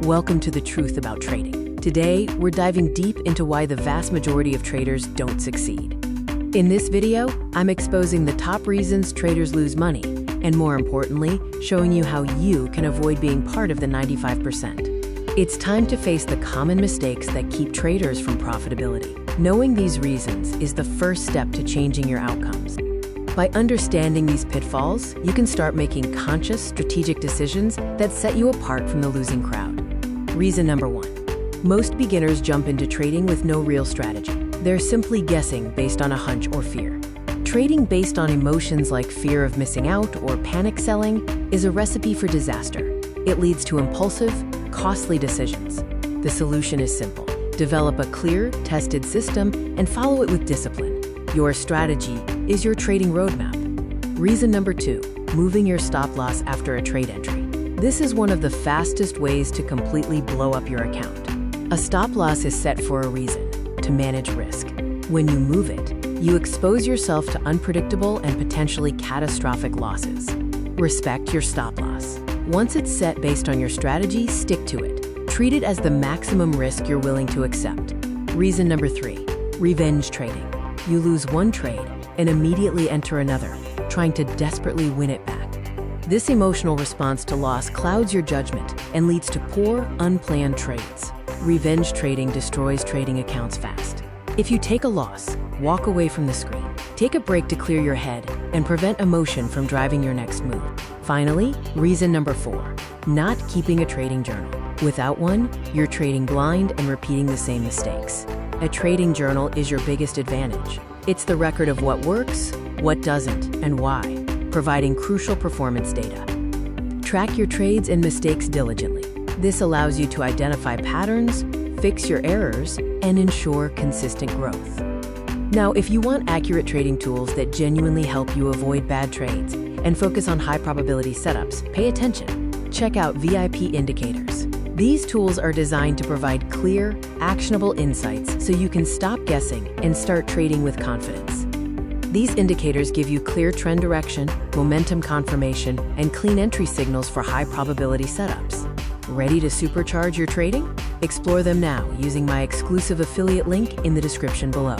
Welcome to The Truth About Trading. Today, we're diving deep into why the vast majority of traders don't succeed. In this video, I'm exposing the top reasons traders lose money, and more importantly, showing you how you can avoid being part of the 95%. It's time to face the common mistakes that keep traders from profitability. Knowing these reasons is the first step to changing your outcomes. By understanding these pitfalls, you can start making conscious, strategic decisions that set you apart from the losing crowd. Reason number 1. Most beginners jump into trading with no real strategy. They're simply guessing based on a hunch or fear. Trading based on emotions like fear of missing out or panic selling is a recipe for disaster. It leads to impulsive, costly decisions. The solution is simple. Develop a clear, tested system and follow it with discipline. Your strategy is your trading roadmap. Reason number 2, moving your stop loss after a trade entry. This is one of the fastest ways to completely blow up your account. A stop loss is set for a reason, to manage risk. When you move it, you expose yourself to unpredictable and potentially catastrophic losses. Respect your stop loss. Once it's set based on your strategy, stick to it. Treat it as the maximum risk you're willing to accept. Reason number 3, revenge trading. You lose one trade and immediately enter another, trying to desperately win it back. This emotional response to loss clouds your judgment and leads to poor, unplanned trades. Revenge trading destroys trading accounts fast. If you take a loss, walk away from the screen. Take a break to clear your head and prevent emotion from driving your next move. Finally, reason number 4, not keeping a trading journal. Without one, you're trading blind and repeating the same mistakes. A trading journal is your biggest advantage. It's the record of what works, what doesn't, and why, providing crucial performance data. Track your trades and mistakes diligently. This allows you to identify patterns, fix your errors, and ensure consistent growth. Now, if you want accurate trading tools that genuinely help you avoid bad trades and focus on high probability setups, pay attention. Check out VIP Indicators. These tools are designed to provide clear, actionable insights so you can stop guessing and start trading with confidence. These indicators give you clear trend direction, momentum confirmation, and clean entry signals for high probability setups. Ready to supercharge your trading? Explore them now using my exclusive affiliate link in the description below.